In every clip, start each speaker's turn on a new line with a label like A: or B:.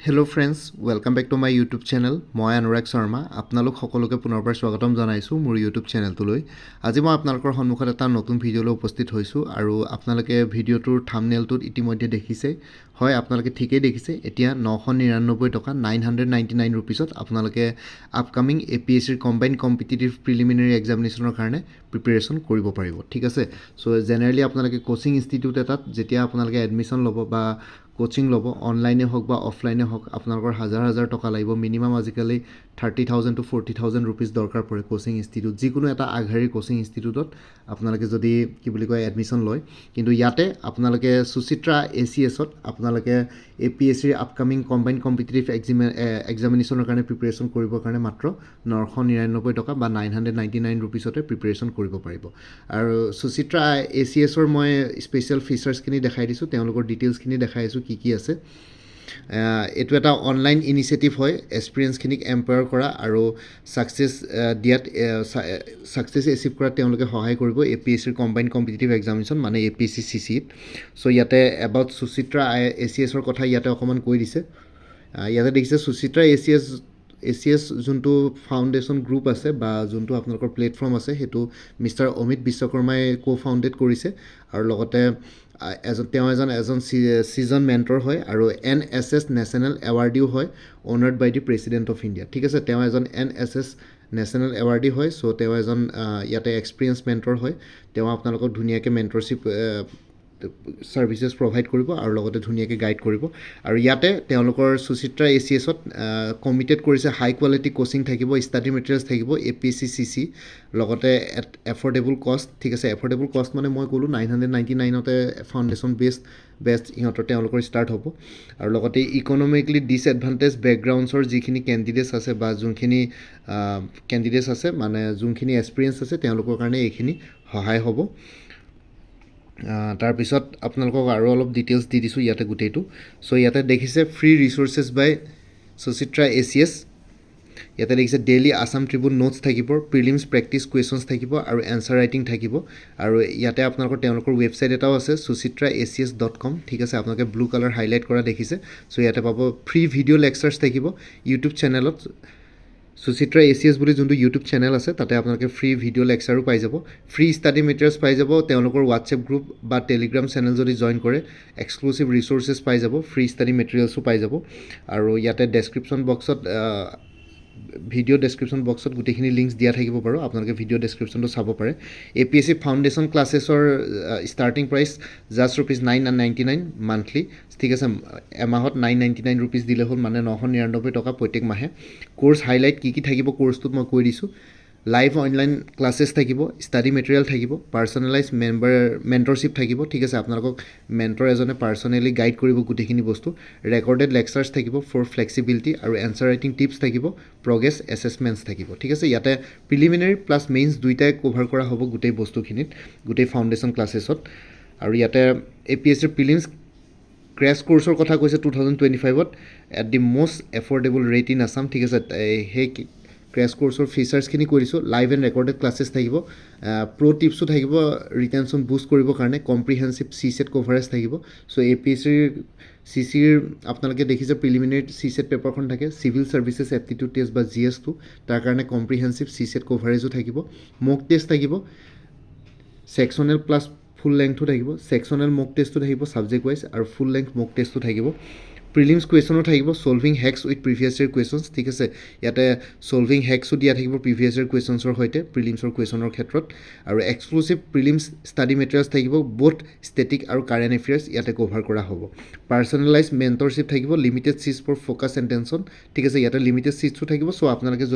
A: Hello' friends, welcome back to my YouTube channel. মই অনুৰাগ শৰ্মা। আপোনালোক সকলোকে পুনৰবাৰ স্বাগতম জনাইছোঁ মোৰ ইউটিউব চেনেলটোলৈ। আজি মই আপোনালোকৰ সন্মুখত এটা নতুন ভিডিঅ'লৈ উপস্থিত হৈছোঁ আৰু আপোনালোকে ভিডিঅ'টোৰ থাম্বনেইলটোত ইতিমধ্যে দেখিছে। হয়, আপোনালোকে ঠিকেই দেখিছে। এতিয়া 999 টকা 999 ৰুপিছত আপোনালোকে আপকামিং APSCৰ কম্বাইণ্ড কম্পিটিটিভ প্ৰিলিমিনাৰী এক্সামিনেশ্যনৰ কাৰণে প্ৰিপেৰেশ্যন কৰিব পাৰিব। ঠিক আছে। চ' জেনেৰেলি আপোনালোকে কোচিং ইনষ্টিটিউট এটাত যেতিয়া আপোনালোকে এডমিশ্যন ল'ব বা কোচিং ল'ব, অনলাইনে হওক বা অফলাইনে হওক, আপোনালোকৰ হাজাৰ টকা লাগিব। মিনিমাম আজিকালি 30,000 to 40,000 ৰুপিজ দৰকাৰ পৰে কোচিং ইনষ্টিটিউট, যিকোনো এটা আগশাৰীৰ কোচিং ইনষ্টিটিউটত আপোনালোকে যদি এডমিশ্যন লয়। কিন্তু ইয়াতে আপোনালোকে সুচিত্ৰা ACSত আপোনালোকে APSCৰ আপকামিং কম্বাইণ্ড কম্পিটিটিভ এক্সামিনেশ্যনৰ কাৰণে প্ৰিপেৰেশ্যন কৰিবৰ কাৰণে মাত্ৰ 999 টকা বা 999 ৰুপিছতে প্ৰিপেৰেশ্যন কৰিব পাৰিব। আৰু সুচিত্ৰা ACSৰ মই স্পেচিয়েল ফিচাৰ্ছখিনি দেখাই দিছোঁ, তেওঁলোকৰ ডিটেইলছখিনি দেখাই আছোঁ কি আছে। এইটো এটা অনলাইন ইনিচিয়েটিভ হয়, এক্সপিৰিয়েঞ্চখিনিক এম্পাৱাৰ কৰা আৰু ছাকচেছ এচিভ কৰাত তেওঁলোকে সহায় কৰিব APSCৰ কম্বাইণ্ড কম্পিটিটিভ এক্সামিনেশ্যন মানে APSC-CCত। চ' ইয়াতে এবাউট সুচিত্ৰা ACSৰ কথা ইয়াতে অকণমান কৈ দিছে। ইয়াতে দেখিছে সুচিত্ৰা ACS যোনটো ফাউণ্ডেশ্যন গ্ৰুপ আছে বা যোনটো আপোনালোকৰ প্লেটফৰ্ম আছে, সেইটো মিষ্টাৰ অমিত বিশ্বকৰ্মাই ফাউণ্ডেড কৰিছে আৰু লগতে তেওঁ এজন ছিজন মেণ্টৰ হয় আৰু NSS নেশ্যনেল এৱাৰ্ডিও হয়, honoured by the president of India. ঠিক আছে, তেওঁ এজন NSS নেশ্যনেল এৱাৰ্ডি হয়। চ' তেওঁ এজন ইয়াতে এক্সপিৰিয়েঞ্চ মেণ্টৰ হয়। তেওঁ আপোনালোকক ধুনীয়াকৈ মেণ্টৰশ্বিপ ছাৰ্ভিচেছ প্ৰভাইড কৰিব আৰু লগতে ধুনীয়াকৈ গাইড কৰিব। আৰু ইয়াতে তেওঁলোকৰ সুচিত্ৰা ACSত কমিটেড কৰিছে হাই কোৱালিটি কোচিং থাকিব, ষ্টাডি মেটেৰিয়েলছ থাকিব, APSC-CC, লগতে এট এফৰ্ডেবল কষ্ট। ঠিক আছে, এফৰ্ডেবল কষ্ট মানে মই ক'লোঁ 999তে ফাউণ্ডেশ্যন বেষ্ট তেওঁলোকৰ ষ্টাৰ্ট হ'ব। আৰু লগতে ইকনমিকেলি ডিছএডভান্টেজ বেকগ্ৰাউণ্ডছৰ যিখিনি কেণ্ডিডেটছ আছে বা যোনখিনি কেণ্ডিডেটছ আছে মানে যোনখিনি এক্সপিৰিয়েঞ্চ আছে তেওঁলোকৰ কাৰণে এইখিনি সহায় হ'ব। তাৰপিছত আপোনালোকক আৰু অলপ ডিটেইলছ দি দিছোঁ ইয়াতে গোটেইটো। চ' ইয়াতে দেখিছে ফ্ৰী ৰিচোৰ্চেছ বাই সুচিত্ৰা ACS। ইয়াতে দেখিছে ডেইলি আছাম ট্ৰিবিউন নোটছ থাকিব, প্ৰিলিমছ প্ৰেক্টিছ কুৱেশ্যনছ থাকিব আৰু এনচাৰ ৰাইটিং থাকিব। আৰু ইয়াতে আপোনালোকৰ তেওঁলোকৰ ৱেবছাইট এটাও আছে suchitraacs.com। ঠিক আছে, আপোনালোকে ব্লু কালাৰ হাইলাইট কৰা দেখিছে। চ' ইয়াতে পাব ফ্ৰী ভিডিঅ' লেকচাৰ্ছ থাকিব ইউটিউব চেনেলত। সুচিত্ৰা ACS বুলি যোনটো ইউটিউব চেনেল আছে তাতে আপোনালোকে ফ্ৰী ভিডিঅ' লেকচাৰো পাই যাব, ফ্ৰী ষ্টাডি মেটেৰিয়েলছ পাই যাব। তেওঁলোকৰ হোৱাটছএপ গ্ৰুপ বা টেলিগ্ৰাম চেনেল যদি জইন কৰে এক্সক্লুচিভ ৰিচোৰ্চেছ পাই যাব, ফ্ৰী ষ্টাডি মেটেৰিয়েলছো পাই যাব। আৰু ইয়াতে ভিডিঅ' ডেছক্ৰিপশ্যন বক্সত গোটেইখিনি লিংকছ দিয়া থাকিব বাৰু, আপোনালোকে ভিডিঅ' ডেছক্ৰিপশ্যনটো চাব পাৰে। APSC ফাউণ্ডেশ্যন ক্লাছেছৰ ষ্টাৰ্টিং প্ৰাইচ জাষ্ট ₹999 মান্থলি। ঠিক আছে, এমাহত 999 ৰুপিজ দিলে হ'ল, মানে 999 টকা প্ৰত্যেক মাহে। কোৰ্চ হাইলাইট কি থাকিব কোৰ্চটোত মই কৈ দিছোঁ। লাইভ অনলাইন ক্লাছেছ থাকিব, ষ্টাডি মেটেৰিয়েল থাকিব, পাৰ্চনেলাইজ মেণ্টৰশ্বিপ থাকিব। ঠিক আছে, আপোনালোকক মেণ্টৰ এজনে পাৰ্চনেলি গাইড কৰিব গোটেইখিনি বস্তু। ৰেকৰ্ডেড লেকচাৰ্ছ থাকিব ফৰ ফ্লেক্সিবিলিটি আৰু এনচাৰ ৰাইটিং টিপছ থাকিব, প্ৰগ্ৰেছ এছেছমেণ্টছ থাকিব। ঠিক আছে, ইয়াতে প্ৰিলিমিনাৰী প্লাছ মেইনছ দুইটাই কভাৰ কৰা হ'ব গোটেই বস্তুখিনিত, গোটেই ফাউণ্ডেশ্যন ক্লাছেছত। আৰু ইয়াতে APSCৰ প্ৰিলিমছ ক্ৰেছ কোৰ্চৰ কথা কৈছে 2025ত at the most affordable rate in Assam. ঠিক আছে, সেই ক্ৰেছ কোৰ্চৰ ফিচাৰ্ছখিনি কৈ দিছোঁ। লাইভ এণ্ড ৰেকৰ্ডেড ক্লাছেছ থাকিব, প্ৰ' টিপছো থাকিব ৰিটেনশ্যন বুষ্ট কৰিবৰ কাৰণে, কম্প্ৰিহেনচিভ CSET কভাৰেজ থাকিব। চ' APSC-CCৰ আপোনালোকে দেখিছে প্ৰিলিমিনাৰী CSET পেপাৰখন থাকে, চিভিল ছাৰ্ভিচেছ এপ্টিটিউড টেষ্ট বা GS2, তাৰ কাৰণে কম্প্ৰিহেনচিভ CSET কভাৰেজো থাকিব। মক টেষ্ট থাকিব, ছেকশ্যনেল প্লাছ ফুল লেংথো থাকিব। ছেকশ্যনেল মক টেষ্টটো থাকিব ছাবজেক্ট ৱাইজ আৰু ফুল লেংথ মক টেষ্টটো থাকিব। প্ৰিলিমছ কুৱেশ্যনো থাকিব, solving hacks with previous year questions. ঠিক আছে, ইয়াতে ছলভিং হেক্সো দিয়া থাকিব প্ৰিভিয়াছ ইয়েৰ কুৱেশ্যনছৰ সৈতে প্ৰিলিমছৰ কুৱেশ্যনৰ ক্ষেত্ৰত। আৰু এক্সক্লুচিভ প্ৰিলিমছ ষ্টাডি মেটেৰিয়েলছ থাকিব, বোথ ষ্টেটিক আৰু কাৰেণ্ট এফেয়াৰ্ছ ইয়াতে কভাৰ কৰা হ'ব। পাৰ্চনেলাইজ মেণ্টৰশ্বিপ থাকিব, limited seats for focus and tension. ঠিক আছে, ইয়াতে লিমিটেড ছিটছো থাকিব। চ' আপোনালোকে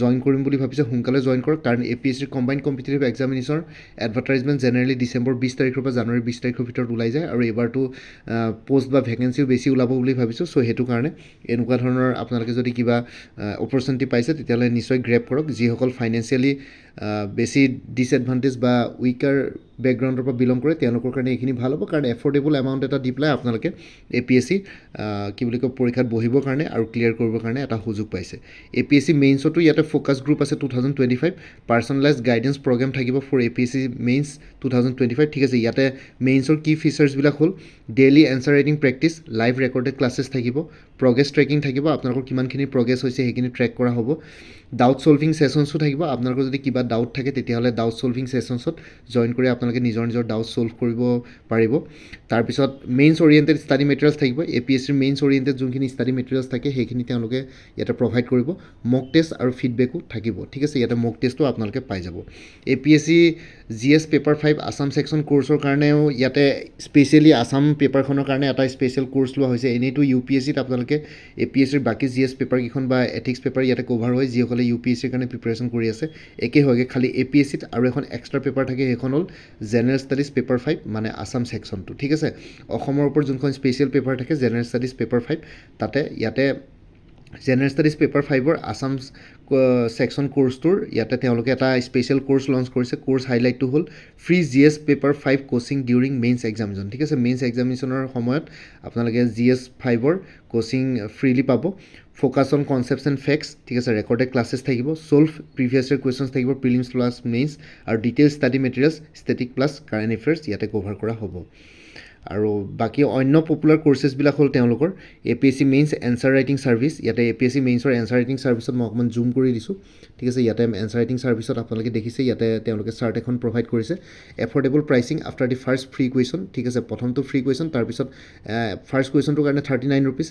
A: জইন কৰিম বুলি ভাবিছে সোনকালে জইন কৰক, কাৰণ APSCৰ কম্বাইণ্ড কম্পিটিটিভ এক্সামিনেশ্যনৰ এডভাৰটাইজমেণ্ট জেনেৰেলি ডিচেম্বৰ 20 তাৰিখৰ পৰা জানুৱাৰী 20 তাৰিখৰ ভিতৰত ওলাই যায়। আৰু এইবাৰতো পষ্ট বা ভেকেঞ্চিও বেছি ওলাব বুলি ভাবিছোঁ। চ' সেইটো কাৰণে এনেকুৱা ধৰণৰ আপোনালোকে যদি কিবা অপৰচুনিটি পাইছে তেতিয়াহ'লে নিশ্চয় গ্ৰেব কৰক। যিসকল ফাইনেন্সিয়েলি বেছি ডিছএডভান্টেজ বা উইকাৰ বেকগ্ৰাউণ্ডৰ পৰা বিলং কৰে তেওঁলোকৰ কাৰণে এইখিনি ভাল হ'ব কাৰণ এফৰ্ডেবল এমাউণ্ট এটা দি পেলাই আপোনালোকে APSC কি বুলি কয় পৰীক্ষাত বহিবৰ কাৰণে আৰু ক্লিয়াৰ কৰিবৰ কাৰণে এটা সুযোগ পাইছে APSC মেইনছতো ইয়াতে ফ'কাছ গ্ৰুপ আছে 2025 পাৰ্চনেলাইজ গাইডেন্স প্ৰগ্ৰেম থাকিব ফৰ APSC মেইনছ 2025 ঠিক আছে ইয়াতে মেইনছৰ কি ফিচাৰ্ছবিলাক হ'ল daily answer writing practice live recorded classes থাকিব প্ৰগ্ৰেছ ট্ৰেকিং থাকিব আপোনালোকৰ কিমানখিনি প্ৰগ্ৰেছ হৈছে সেইখিনি ট্ৰেক কৰা হ'ব ডাউট ছলভিং ছেশ্যনছো থাকিব আপোনালোকৰ যদি কিবা ডাউট থাকে তেতিয়াহ'লে ডাউট ছলভিং ছেশ্যনছত জইন কৰি আপোনালোকে নিজৰ ডাউট ছলভ কৰিব পাৰিব তাৰপিছত মেইনছ অৰিয়েণ্টেড ষ্টাডি মেটেৰিয়েলছ থাকিব APSCৰ মেইনছ অৰিয়েণ্টেড যোনখিনি ষ্টাডি মেটেৰিয়েলছ থাকে সেইখিনি তেওঁলোকে ইয়াতে প্ৰভাইড কৰিব মক টেষ্ট আৰু ফিডবেকো থাকিব ঠিক আছে ইয়াতে মক টেষ্টো আপোনালোকে পাই যাব APSC GS paper 5 Assam section কোৰ্চৰ কাৰণেও ইয়াতে স্পেচিয়েলি আছাম পেপাৰখনৰ কাৰণে এটা স্পেচিয়েল কোৰ্চ লোৱা হৈছে এনেইতো UPSCত আপোনালোকে APSCৰ বাকী GS পেপাৰকেইখন বা এথিক্স পেপাৰ ইয়াতে কভাৰ হয় যিসকলে UPSCৰ কাৰণে প্ৰিপেৰেশ্যন কৰি আছে একেই হয়গৈ খালি APSCত আৰু এখন এক্সট্ৰা পেপাৰ থাকে সেইখন হ'ল জেনেৰেল ষ্টাডিজ পেপাৰ 5 মানে আছাম ছেকশ্যনটো ঠিক আছে অসমৰ ওপৰত যোনখন স্পেচিয়েল পেপাৰ থাকে জেনেৰেল ষ্টাডিজ পেপাৰ 5 তাতে ইয়াতে জেনেৰেল ষ্টাডিজ পেপাৰ 5ৰ আছাম ছেকশ্যন কোৰ্চটোৰ ইয়াতে তেওঁলোকে এটা স্পেচিয়েল কোৰ্চ লঞ্চ কৰিছে কোৰ্চ হাইলাইটটো হ'ল free GS paper 5 coaching during mains examination ঠিক আছে মেইনছ এক্সামিনেশ্যনৰ সময়ত আপোনালোকে GS 5ৰ কোচিং ফ্ৰীলি পাব focus on concepts and facts ঠিক আছে ৰেকৰ্ডেড ক্লাছেছ থাকিব ছল্ভ প্ৰিভিয়াছ ইয়েৰ কুৱেশ্যনছ থাকিব প্ৰিলিমছ প্লাছ মেইনছ আৰু detail study materials static plus current affairs ইয়াতে কভাৰ কৰা হ'ব আৰু বাকী অন্য পপুলাৰ কোৰ্চেছবিলাক হ'ল তেওঁলোকৰ APSC mains answer writing service ইয়াতে APSC মেইনছৰ এনচাৰ ৰাইটিং ছাৰ্ভিচত মই অকণমান জুম কৰি দিছোঁ ঠিক আছে ইয়াতে এনচাৰ ৰাইটিং ছাৰ্ভিচত আপোনালোকে দেখিছে ইয়াতে তেওঁলোকে চাৰ্ট এখন প্ৰভাইড কৰিছে affordable pricing after the first free question ঠিক আছে প্ৰথমটো ফ্ৰী কুৱেশ্যন তাৰপিছত ফাৰ্ষ্ট কুৱেশ্যনটোৰ কাৰণে 39 ৰুপিজ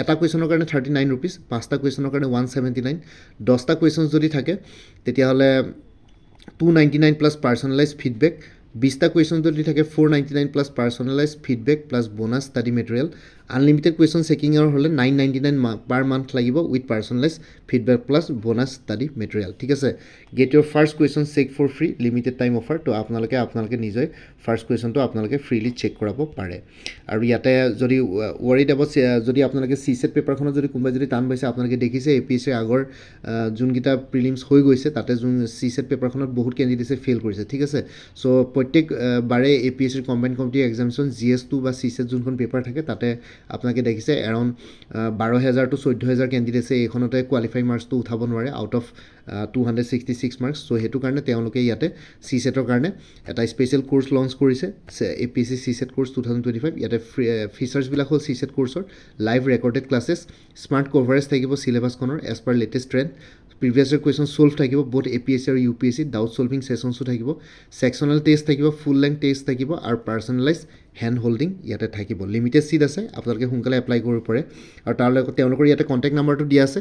A: এটা কুৱেশ্যনৰ কাৰণে 39 ৰুপিজ 5টা কুৱেশ্যনৰ কাৰণে 179 10টা কুৱেশ্যন যদি থাকে তেতিয়াহ'লে 299 প্লাছ পাৰ্চনেলাইজ ফিডবেক 20টা কুৱেশ্যন যদি থাকে 499 plus personalise feedback plus bonus study material unlimited question চেকিঙৰ হ'লে 999 পাৰ মান্থ লাগিব with personalise feedback plus bonus study material ঠিক আছে get your first question check for free limited time offer তো আপোনালোকে নিজে ফাৰ্ষ্ট কুৱেশ্যনটো আপোনালোকে ফ্ৰীলি চেক কৰাব পাৰে আৰু ইয়াতে যদি ৱৰিড এবাউট যদি আপোনালোকে CSET পেপাৰখনত যদি কোনোবাই যদি টান পাইছে আপোনালোকে দেখিছে APSCৰ আগৰ যোনকেইটা প্ৰিলিমছ হৈ গৈছে তাতে যোন CSET পেপাৰখনত বহুত কেণ্ডিডেটে ফেইল কৰিছে ঠিক আছে চ' প্ৰত্যেক বাৰে APSCৰ কম্বাইণ্ড কম্পিটিটিভ এক্সামিনেশ্যন GS2 বা CSET যোনখন পেপাৰ থাকে তাতে আপোনালোকে দেখিছে এৰাউণ্ড 12,000 to 14,000 কেণ্ডিডেটছে এইখনতে কোৱালিফাই মাৰ্কছটো উঠাব নোৱাৰে আউট অফ 266 মাৰ্কছ চ' সেইটো কাৰণে তেওঁলোকে ইয়াতে CSETৰ কাৰণে এটা স্পেচিয়েল কোৰ্চ লঞ্চ কৰিছে APSC CSET কোৰ্চ 2025 ইয়াতে ফিচাৰ্ছবিলাক হ'ল CSET কোৰ্চৰ live recorded classes smart coverage থাকিব চিলেবাছখনৰ as per latest trend previous year question solve থাকিব বহুত APSC আৰু UPSC ডাউট ছলভিং ছেশ্যনছো থাকিব ছেকশ্যনেল টেষ্ট থাকিব ফুল লেংথ টেষ্ট থাকিব আৰু পাৰ্চনেলাইজ হেণ্ড হোল্ডিং ইয়াতে থাকিব লিমিটেড ছিট আছে আপোনালোকে সোনকালে এপ্লাই কৰিব পাৰে আৰু তাৰ লগত তেওঁলোকৰ ইয়াতে কণ্টেক্ট নাম্বাৰটো দিয়া আছে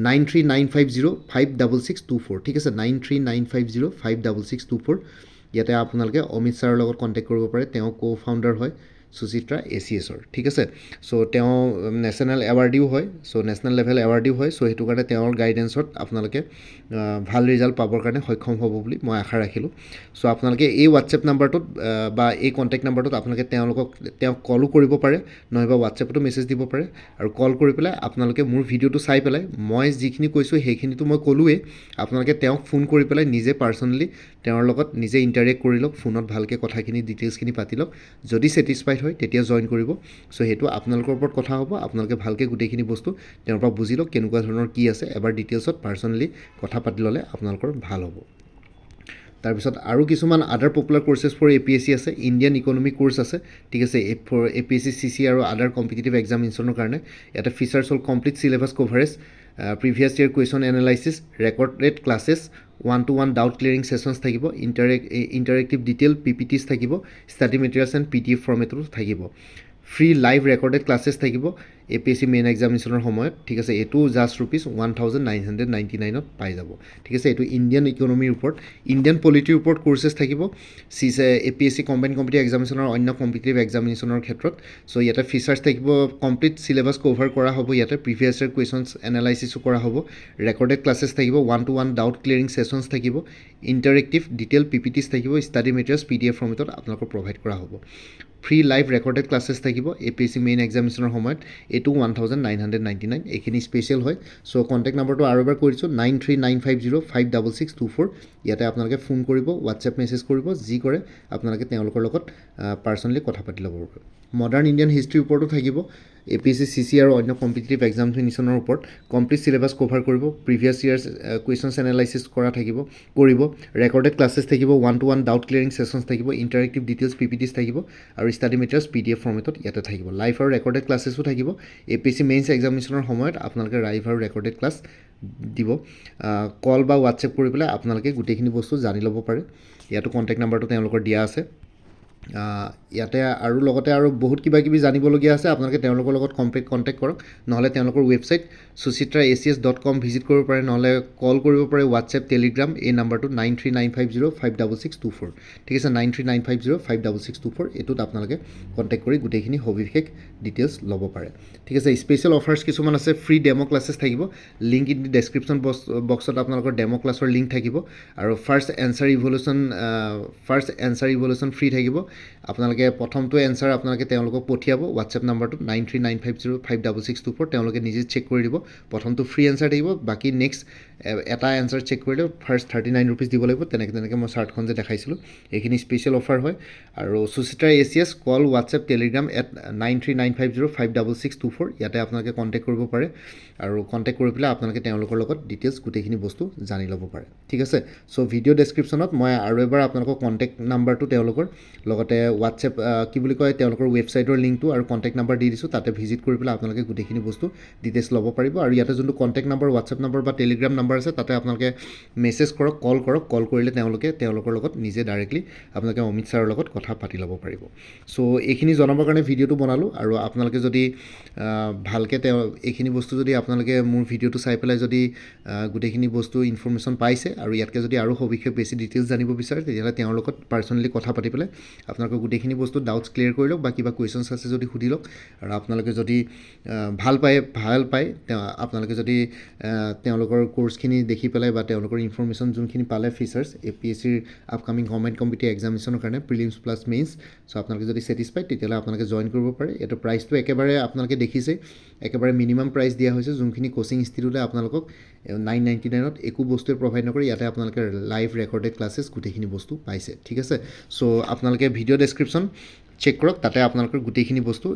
A: 9395056624 ঠিক আছে 9395056624 ইয়াতে আপোনালোকে অমিত ছাৰৰ লগত কণ্টেক্ট কৰিব পাৰে তেওঁ co-founder হয় সুচিত্ৰা ACSৰ ঠিক আছে চ' তেওঁ নেশ্যনেল এৱাৰ্ডিও হয় চ' নেশ্যনেল লেভেল এৱাৰ্ডিও হয় চ' সেইটো কাৰণে তেওঁৰ গাইডেঞ্চত আপোনালোকে ভাল ৰিজাল্ট পাবৰ কাৰণে সক্ষম হ'ব বুলি মই আশা ৰাখিলোঁ চ' আপোনালোকে এই হোৱাটছএপ নাম্বাৰটোত বা এই কণ্টেক্ট নাম্বাৰটোত আপোনালোকে তেওঁক কলো কৰিব পাৰে নহয়বা হোৱাটছএপতো মেছেজ দিব পাৰে আৰু কল কৰি পেলাই আপোনালোকে মোৰ ভিডিঅ'টো চাই পেলাই মই যিখিনি কৈছোঁ সেইখিনিতো মই ক'লোৱেই আপোনালোকে তেওঁক ফোন কৰি পেলাই নিজে পাৰ্চনেলি তেওঁৰ লগত নিজে ইণ্টাৰেক্ট কৰি লওক ফোনত ভালকৈ কথাখিনি ডিটেইলছখিনি পাতি লওক যদি ছেটিছফাইড হয় তেতিয়া জইন কৰিব চ' সেইটো আপোনালোকৰ ওপৰত কথা হ'ব আপোনালোকে ভালকৈ গোটেইখিনি বস্তু তেওঁৰ পৰা বুজি লওক কেনেকুৱা ধৰণৰ কি আছে এবাৰ ডিটেইলছত পাৰ্চনেলি কথা পাতি ল'লে আপোনালোকৰ ভাল হ'ব তাৰপিছত আৰু কিছুমান আদাৰ পপুলাৰ কোৰ্চেছ ফৰ APSC আছে ইণ্ডিয়ান ইকনমি কোৰ্চ আছে ঠিক আছে ফৰ APSC CC আৰু আদাৰ কম্পিটিটিভ এক্সামিনেশ্যনৰ কাৰণে ইয়াতে ফিচাৰ্ছ হ'ল complete syllabus coverage previous year question analysis recorded classes 1-to-1 doubt ক্লিয়াৰিং sessions থাকিব ইণ্টাৰেক্টিভ ডিটেইল PPTs থাকিব ষ্টাডি মেটেৰিয়েলছ এণ্ড PDF ফৰ্মেটতো থাকিব ফ্ৰী লাইভ ৰেকৰ্ডেড ক্লাছেছ থাকিব APSC মেইন এক্সামিনেশ্যনৰ সময়ত ঠিক আছে এইটো জাষ্ট ৰুপিজ 1999ত পাই যাব ঠিক আছে এইটো ইণ্ডিয়ান ইকনমিৰ ওপৰত ইণ্ডিয়ান পলিটিৰ ওপৰত কোৰ্চেছ থাকিব APSC কম্বাইণ্ড কম্পিটিটিভ এক্সামিনেশ্যনৰ অন্য কম্পিটিটিভ এক্সামিনেশ্যনৰ ক্ষেত্ৰত চ' ইয়াতে ফিচাৰ্ছ থাকিব কমপ্লিট চিলেবাছ কভাৰ কৰা হ'ব ইয়াতে প্ৰিভিয়াছ ইয়েৰ কুৱেশ্যনছ এনালাইচিছো কৰা হ'ব ৰেকৰ্ডেড ক্লাছেছ থাকিব 1-to-1 ডাউট ক্লিয়াৰিং ছেশ্যনছ থাকিব ইণ্টাৰেক্টিভ ডিটেইল PPTs থাকিব ষ্টাডি মেটেৰিয়েলছ PDF ফৰ্মেটত আপোনালোকক প্ৰভাইড কৰা হ'ব ফ্ৰী লাইভ ৰেকৰ্ডেড ক্লাছেছ থাকিব APSC মেইন এক্সামিনেশ্যনৰ সময়ত এইটো 1999 এইখিনি স্পেচিয়েল হয় চ' কণ্টেক্ট নাম্বাৰটো আৰু এবাৰ কৈ দিছোঁ 9395056624 ইয়াতে আপোনালোকে ফোন কৰিব হোৱাটছএপ মেছেজ কৰিব যি কৰে আপোনালোকে তেওঁলোকৰ লগত পাৰ্চনেলি কথা পাতি ল'ব পাৰিব মডাৰ্ণ ইণ্ডিয়ান হিষ্ট্ৰীৰ ওপৰতো থাকিব APSC CC আৰু অন্য কম্পিটিটিভ এক্সামিনেশ্যনৰ ওপৰত কমপ্লিট চিলেবাছ কভাৰ কৰিব প্ৰিভিয়াছ ইয়াৰ্ছ কুৱেশ্যনছ এনালাইচিছ কৰা কৰিব ৰেকৰ্ডেড ক্লাছেছ থাকিব 1-to-1 ডাউট ক্লিয়াৰিং ছেশ্যনছ থাকিব ইণ্টাৰেক্টিভ ডিটেইলছ PPTs থাকিব আৰু ষ্টাডি মেটেৰিয়েলছ PDF ফৰ্মেটত ইয়াতে থাকিব লাইভ আৰু ৰেকৰ্ডেড ক্লাছেছো থাকিব APSC মেইনছ এক্সামিনেশ্যনৰ সময়ত আপোনালোকে লাইভ আৰু ৰেকৰ্ডেড ক্লাছ দিব কল বা হোৱাটছএপ কৰি পেলাই আপোনালোকে গোটেইখিনি বস্তু জানি ল'ব পাৰে ইয়াতো কণ্টেক্ট নাম্বাৰটো তেওঁলোকৰ দিয়া আছে ইয়াতে আৰু লগতে আৰু বহুত কিবা কিবি জানিবলগীয়া আছে আপোনালোকে তেওঁলোকৰ লগত কণ্টেক্ট কৰক নহ'লে তেওঁলোকৰ ৱেবছাইট suchitra.acs.com ভিজিট কৰিব পাৰে নহ'লে কল কৰিব পাৰে হোৱাটছএপ টেলিগ্ৰাম এই নাম্বাৰটো 9395056624 ঠিক আছে 9395056624 এইটোত আপোনালোকে কণ্টেক্ট কৰি গোটেইখিনি সবিশেষ ডিটেইলছ ল'ব পাৰে ঠিক আছে স্পেচিয়েল অফাৰ্ছ কিছুমান আছে ফ্ৰী ডেমো ক্লাছেছ থাকিব লিংক ইন দি ডেছক্ৰিপশ্যন বক্সত আপোনালোকৰ ডেমো ক্লাছৰ লিংক থাকিব আৰু ফাৰ্ষ্ট এনচাৰ ইভলিউশ্যন ফ্ৰী থাকিব আপোনালোকে প্ৰথমটো এনচাৰ আপোনালোকে তেওঁলোকক পঠিয়াব হোৱাটছএপ নাম্বাৰটো 9395056624 তেওঁলোকে নিজে চেক কৰি দিব প্ৰথমটো ফ্ৰী এনচাৰ থাকিব বাকী নেক্সট এটা এনচাৰ চেক কৰিলে ফাৰ্ষ্ট 39 rupees দিব লাগিব তেনেকৈ মই চাৰ্টখন যে দেখাইছিলোঁ এইখিনি স্পেচিয়েল অফাৰ হয় আৰু সুচিত্ৰা ACS কল হোৱাটছএপ টেলিগ্ৰাম @ 9395056624 ইয়াতে আপোনালোকে কণ্টেক্ট কৰিব পাৰে আৰু কণ্টেক্ট কৰি পেলাই আপোনালোকে তেওঁলোকৰ লগত ডিটেইলছ গোটেইখিনি বস্তু জানি ল'ব পাৰে ঠিক আছে চ' ভিডিঅ' ডেছক্ৰিপশ্যনত মই আৰু এবাৰ আপোনালোকক কণ্টেক্ট নাম্বাৰটো তেওঁলোকৰ লগতে হোৱাটছএপ কি বুলি কয় তেওঁলোকৰ ৱেবছাইটৰ লিংকটো আৰু কণ্টেক্ট নাম্বাৰ দি দিছোঁ তাতে ভিজিট কৰি পেলাই আপোনালোকে গোটেইখিনি বস্তু ডিটেইলছ ল'ব পাৰিব আৰু ইয়াতে যোনটো কণ্টেক্ট নাম্বাৰ হোৱাটছএপ নাম্বাৰ বা টেলিগ্ৰাম নাম্বাৰ আছে তাতে আপোনালোকে মেছেজ কৰক কল কৰিলে তেওঁলোকৰ লগত নিজে ডাইৰেক্টলি আপোনালোকে অমিত ছাৰৰ লগত কথা পাতি ল'ব পাৰিব চ' এইখিনি জনাবৰ কাৰণে ভিডিঅ'টো বনালোঁ আৰু আপোনালোকে যদি ভালকৈ এইখিনি বস্তু যদি আপোনালোকে মোৰ ভিডিঅ'টো চাই পেলাই যদি গোটেইখিনি বস্তু ইনফৰ্মেশ্যন পাইছে আৰু ইয়াতকৈ যদি আৰু সবিশেষ বেছি ডিটেইলছ জানিব বিচাৰে তেতিয়াহ'লে তেওঁৰ লগত পাৰ্চনেলি কথা পাতি পেলাই আপোনালোকে গোটেইখিনি বস্তু ডাউটছ ক্লিয়াৰ কৰি লওক বা কিবা কুৱেশ্যনছ আছে যদি সুধি লওক আৰু আপোনালোকে যদি ভাল পায় আপোনালোকে যদি তেওঁলোকৰ কোৰ্চখিনি দেখি পেলাই বা তেওঁলোকৰ ইনফৰ্মেশ্যন যোনখিনি পালে ফিচাৰ্ছ APSCৰ আপকামিং গভৰ্ণমেণ্ট কম্পিটিটিভ এক্সামিনেশ্যনৰ কাৰণে প্ৰিলিমছ প্লাছ মেইনছ চ' আপোনালোকে যদি ছেটিছফাইড তেতিয়াহ'লে আপোনালোকে জইন কৰিব পাৰে এইটো প্ৰাইচটো একেবাৰে আপোনালোকে দেখিছে একেবাৰে মিনিমাম প্ৰাইচ দিয়া হৈছে যোনখিনি কোচিং ইনষ্টিটিউটে আপোনালোকক 999ত একো বস্তুৱে প্ৰভাইড নকৰে ইয়াতে আপোনালোকে লাইভ ৰেকৰ্ডেড ক্লাছেছ গোটেইখিনি বস্তু পাইছে ঠিক আছে চ' আপোনালোকে ভিডিঅ' ডেছক্ৰিপশ্যন চেক কৰক তাতে আপোনালোকৰ গোটেইখিনি বস্তু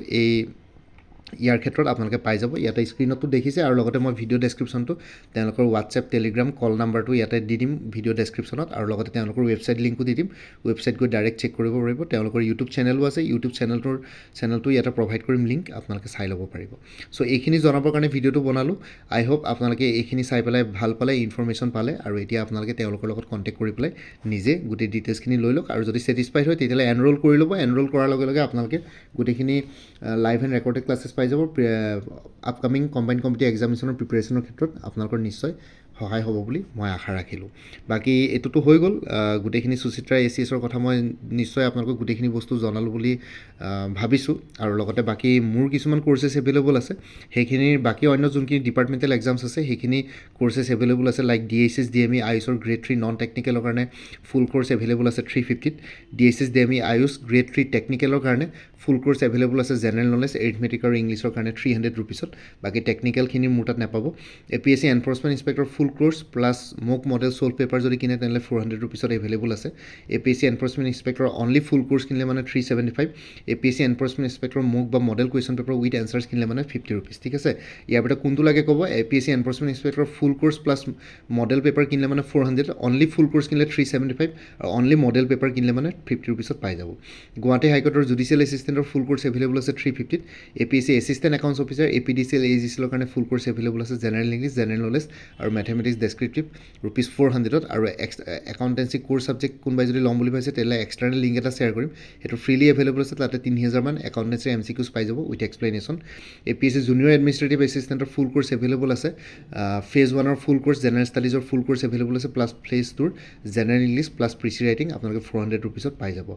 A: ইয়াৰ ক্ষেত্ৰত আপোনালোকে পাই যাব ইয়াতে স্ক্ৰীনতো দেখিছে আৰু লগতে মই ভিডিঅ' ডেছক্ৰিপশ্যনটো তেওঁলোকৰ হোৱাটছএপ টেলিগ্ৰাম কল নাম্বাৰটো ইয়াতে দি দিম ভিডিঅ' ডেছক্ৰিপশ্যনত আৰু লগতে তেওঁলোকৰ ৱেবছাইট লিংকো দি দিম ৱেবছাইট গৈ ডাইৰেক্ট চেক কৰিব পাৰিব তেওঁলোকৰ ইউটিউব চেনেলো আছে ইউটিউব চেনেলটো ইয়াতে প্ৰভাইড কৰিম লিংক আপোনালোকে চাই ল'ব পাৰিব চ' এইখিনি জনাবৰ কাৰণে ভিডিঅ'টো বনালোঁ আই হোপ আপোনালোকে এইখিনি চাই পেলাই ভাল পালে ইনফৰ্মেশ্যন পালে আৰু এতিয়া আপোনালোকে তেওঁলোকৰ লগত কণ্টেক্ট কৰি পেলাই নিজে গোটেই ডিটেইলছখিনি লৈ লওক আৰু যদি ছেটিছফাইড হয় তেতিয়াহ'লে এনৰোল কৰি ল'ব এনৰোল কৰাৰ লগে লগে আপোনালোকে গোটেইখিনি লাইভ এণ্ড ৰেকৰ্ডেড ক্লাছেছ পাই যাব আপকামিং কম্বাইণ্ড কম্পিটিটিভ এক্সামিনেশ্যনৰ প্ৰিপেৰেশ্যনৰ ক্ষেত্ৰত আপোনালোকৰ নিশ্চয় সহায় হ'ব বুলি মই আশা ৰাখিলোঁ বাকী এইটোতো হৈ গ'ল গোটেইখিনি সুচিত্ৰা ACSৰ কথা মই নিশ্চয় আপোনালোকক গোটেইখিনি বস্তু জনালোঁ বুলি ভাবিছোঁ আৰু লগতে বাকী মোৰ কিছুমান কোৰ্চেছ এভেইলেবল আছে সেইখিনিৰ বাকী অন্য যোনখিনি ডিপাৰ্টমেণ্টেল এক্সামছ আছে সেইখিনি কোৰ্চেছ এভেইলেবল আছে লাইক DHS DME আয়ুষৰ গ্ৰেড 3 নন টেকনিকেলৰ কাৰণে ফুল কোৰ্চ এভেইলেবল আছে 350ত DHS DME আয়ুষ গ্ৰেড 3 টেকনিকেলৰ কাৰণে ফুল কোৰ্চ এভেইলেবল আছে জেনেৰেল নলেজ এৰিথমেটিক আৰু ইংলিছৰ কাৰণে 300 rupeesত বাকী টেকনিকেলখিনি মোৰ তাত নাপাব APSC এনফৰ্চমেণ্ট ইনস্পেক্টৰ ফুল কোৰ্চ প্লাছ মোক মডেল ছল্ভ পেপাৰ যদি কিনে তেনেহ'লে 400 rupeesত এভেইলেবল আছে APSC এনফৰ্চমেণ্ট ইনস্পেক্টৰ অনলি ফুল কোৰ্চ কিনিলে মানে 375 APSC এনফৰ্চমেণ্ট ইনস্পেক্টৰ মোক বা model question paper with answers কিনিলে মানে 50 rupees ঠিক আছে ইয়াৰ ভিতৰত কোনটো লাগে ক'ব APSC এনফৰ্চমেণ্ট ইনস্পেক্টৰ ফুল কোৰ্চ প্লাছ মডেল পেপাৰ কিনিলে মানে 400 অনলি ফুল কোৰ্চ কিনিলে 375 আৰু অনলি মডেল পেপাৰ কিনিলে মানে 50 rupeesত পাই যাব Guwahati হাইকোৰ্টৰ judicial এছিষ্টেণ্টৰ full course available আছে 350ত APSC assistant accounts officer APDCL AGCলৰ কাৰণে ফুল কোৰ্চ এভেইলেবল আছে জেনেৰেল ইংলিছ জেনেৰেল নলেজ আৰু মেথমেটিক্স ডেছক্ৰিপটিভ ₹400ত আৰু একাউণ্টেঞ্চি কোৰ্চ ছাবজেক্ট কোনোবাই যদি ল'ম বুলি ভাবিছে তেতিয়াহ'লে এক্সটাৰ্নেল লিংক এটা শ্বেয়াৰ কৰিম সেইটো ফ্ৰীলি এভেইলেবল আছে তাতে 3000 মান একাউণ্টেঞ্চিৰ MCQs পাই যাব with explanation APSC junior administrative এছিষ্টেণ্টৰ ফুল কোৰ্চ এভেইলেবল আছে ফেজ 1ৰ ফুল কোৰ্চ জেনেৰেল ষ্টাডিজৰ ফুল কোৰ্চ এভেইলেবল আছে প্লাছ ফেজ 2ৰ general English plus precis writing আপোনালোকে 400 rupeesত পাই যাব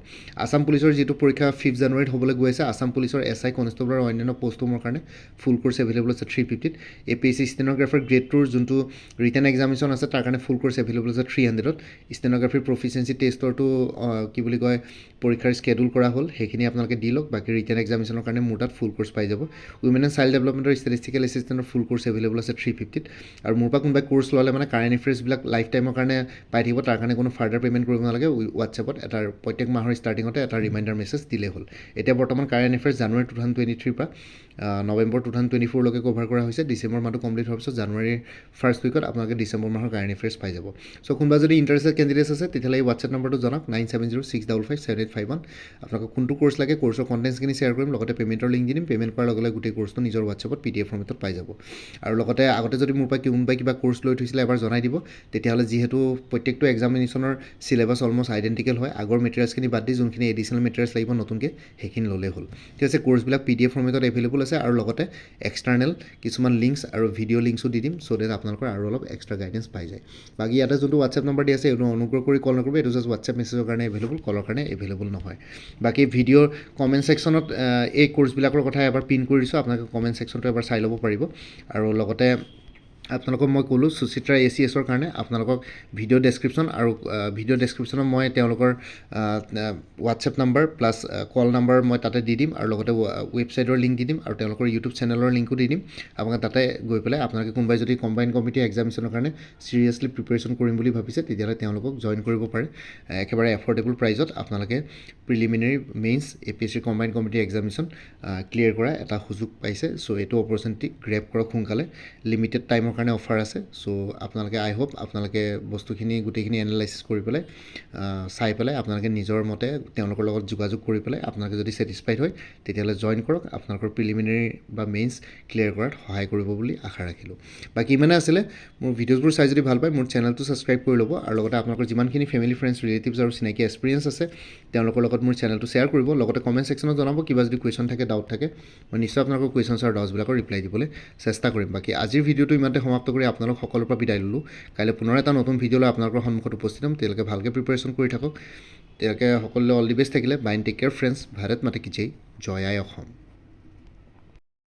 A: আছাম পুলিচৰ যিটো পৰীক্ষা 5 জানুৱাৰীত হ'বলৈ গৈ আছে আছাম পুলিচৰ SI কনষ্টেবল আৰু অন্যান্য পষ্টসমূহৰ কাৰণে ফুল কোৰ্চ এভেইলেবল আছে 350ত APSC ষ্টেনগ্ৰাফাৰ গ্ৰেড 2ৰ যোনটো ৰিটেন এক্সামিনেশ্যন আছে তাৰ কাৰণে ফুল কোৰ্চ এভেইলেবল আছে 300ত ষ্টেন'গ্ৰাফিৰ প্ৰফিচিয়েঞ্চি টেষ্টৰটো কি বুলি কয় পৰীক্ষাৰ স্কেডুল কৰা হ'ল সেইখিনি আপোনালোকে দি লওক বাকী ৰিটেন এক্সামিনেশ্যনৰ কাৰণে মোৰ তাত ফুল কোৰ্চ পাই যাব উইমেন এণ্ড চাইল্ড ডেভেলপমেণ্টৰ ষ্টেটিষ্টিকেল এছিষ্টেণ্টৰ ফুল কোৰ্চ এভেইলেবল আছে 350ত আৰু মোৰ পৰা কোনোবাই কোৰ্চ ল'লে মানে কাৰেণ্ট এফেয়াৰ্ছবিলাক লাইফ টাইমৰ কাৰণে পাই থাকিব তাৰ কাৰণে কোনো ফাৰ্ডাৰ পে'মেণ্ট কৰিব নালাগে হোৱাটছএপত এটা প্ৰত্যেক মাহৰ ষ্টাৰ্টিঙতে এটা ৰিমাইণ্ডাৰ মেছেজ দিলেই হ'ল এতিয়া বৰ্তমান কাৰেণ্ট এফেয়াৰ্ছ জানুৱাৰী 2023 পৰা নৱেম্বৰ 2024লৈকে কভাৰ কৰা হৈছে ডিচেম্বৰ মাহটো কমপ্লিট হোৱাৰ পিছত জানুৱাৰীৰ ফাৰ্ষ্ট উইকত আপোনালোকে ডিচেম্বৰ মাহৰ কাৰেণ্ট এফেয়াৰ্ছ পাই যাব চ' কোনোবা যদি ইণ্টাৰেষ্টেড কেণ্ডিডেটছ আছে তেতিয়াহ'লে এই হোৱাটছএপ নম্বৰটো জনাওক 9706557851 আপোনালোকক কোনটো কোৰ্চ লাগে কোৰ্চৰ কণ্টেণ্টছখিনি শ্বেয়াৰ কৰিম লগতে পে'মেণ্টৰ লিংক দি দিম পে'মেণ্ট কৰাৰ লগে লগে গোটেই কোৰ্চটো নিজৰ হোৱাটছএপত PDF ফৰ্মেটত পাই যাব আৰু লগতে আগতে যদি মোৰ পৰা কোনোবাই কিবা কোৰ্চ লৈ থৈছিলে এবাৰ জনাই দিব তেতিয়াহ'লে যিহেতু প্ৰত্যেকটো এক্সামিনেশ্যনৰ চিলেবাছ অলমষ্ট আইডেণ্টিকেল হয় আগৰ মেটেৰিয়েলছখিনি বাদ দি যোনখিনি এডিশ্যনেল মেটেৰিয়েলছ লাগিব নতুনকৈ সেইখিনি ল'লেই হ'ল ঠিক আছে কোৰ্চবিলাক PDF ফৰ্মেটত এভেইলেবল আছে আৰু লগতে এক্সটাৰ্নেল কিছুমান লিংকছ আৰু ভিডিঅ' লিংকছো দি দিম চ' ডেট আপোনালোকৰ আৰু অলপ এক্সট্ৰা গাইডেঞ্চ পাই যায় বাকী ইয়াতে যোনটো হোৱাটছএপ নম্বৰ দি আছে এইটো অনুগ্ৰহ কৰি কল নকৰিব এইটো জাষ্ট হোৱাটছএপ মেছেজৰ কাৰণে এভেইলেবল কলৰ কাৰণে এভেইলেবল নহয় বাকী ভিডিঅ'ৰ কমেণ্ট ছেকশ্যনত এই কোৰ্চবিলাকৰ কথা এবাৰ পিন কৰি দিছোঁ আপোনালোকে কমেণ্ট ছেকশ্যনটো এবাৰ চাই ল'ব পাৰিব আৰু লগতে আপোনালোকক মই ক'লোঁ সুচিত্ৰা ACSৰ কাৰণে আপোনালোকক ভিডিঅ' ডেছক্ৰিপশ্যন আৰু ভিডিঅ' ডেছক্ৰিপশ্যনত মই তেওঁলোকৰ হোৱাটছএপ নাম্বাৰ প্লাছ কল নাম্বাৰ মই তাতে দি দিম আৰু লগতে ৱেবছাইটৰ লিংক দি দিম আৰু তেওঁলোকৰ ইউটিউব চেনেলৰ লিংকো দি দিম আপোনালোকে তাতে গৈ পেলাই আপোনালোকে কোনোবাই যদি কম্বাইন কমিটি এক্সামিনেশ্যনৰ কাৰণে চিৰিয়াছলি প্ৰিপেৰেশ্যন কৰিম বুলি ভাবিছে তেতিয়াহ'লে তেওঁলোকক জইন কৰিব পাৰে একেবাৰে এফৰ্ডেবল প্ৰাইজত আপোনালোকে preliminary mains APSC combine committee examination clear কৰা এটা সুযোগ পাইছে চ' এইটো অপৰচুনিটি গ্ৰেপ কৰক সোনকালে লিমিটেড টাইমৰ কাৰণে অফাৰ আছে চ' আপোনালোকে আই হোপ আপোনালোকে বস্তুখিনি গোটেইখিনি এনালাইচিছ কৰি পেলাই চাই পেলাই আপোনালোকে নিজৰ মতে তেওঁলোকৰ লগত যোগাযোগ কৰি পেলাই আপোনালোকে যদি ছেটিছফাইড হয় তেতিয়াহ'লে জইন কৰক আপোনালোকৰ প্ৰিলিমিনেৰী বা মেইনছ ক্লিয়াৰ কৰাত সহায় কৰিব বুলি আশা ৰাখিলোঁ বাকী ইমানে আছিলে মোৰ ভিডিঅ'ছবোৰ চাই যদি ভাল পায় মোৰ চেনেলটো ছাবস্ক্ৰাইব কৰি ল'ব আৰু লগতে আপোনালোকৰ যিমানখিনি ফেমিলি ফ্ৰেণ্ডছ ৰিলেটিভছ আৰু চিনাকি এক্সপিৰিয়েঞ্চ আছে তেওঁলোকৰ লগত মোৰ চেনেলটো শ্বেয়াৰ কৰিব লগতে কমেণ্ট ছেকশ্যনত জনাব কিবা যদি কুৱেশ্যন থাকে ডাউট থাকে মই নিশ্চয় আপোনালোকৰ কুৱেশ্যনছ আৰু ডাউটছবিলাকৰ ৰিপ্লাই দিবলৈ চেষ্টা কৰিম বাকী আজিৰ ভিডিঅ'টো ইমানতে সমাপ্ত কৰি আপোনালোক সকলোৰ পৰা বিদায় ল'লোঁ কাইলৈ পুনৰ এটা নতুন ভিডিঅ' লৈ আপোনালোকৰ সন্মুখত উপস্থিত হ'ম তেওঁলোকে ভালকৈ প্ৰিপেৰেশ্যন কৰি থাকক তেওঁলোকে সকলোলৈ অল দি বেষ্ট থাকিলে বাইন টেক কেয়াৰ ফ্ৰেণ্ডছ ভাৰত মাতা কি জয় আই অসম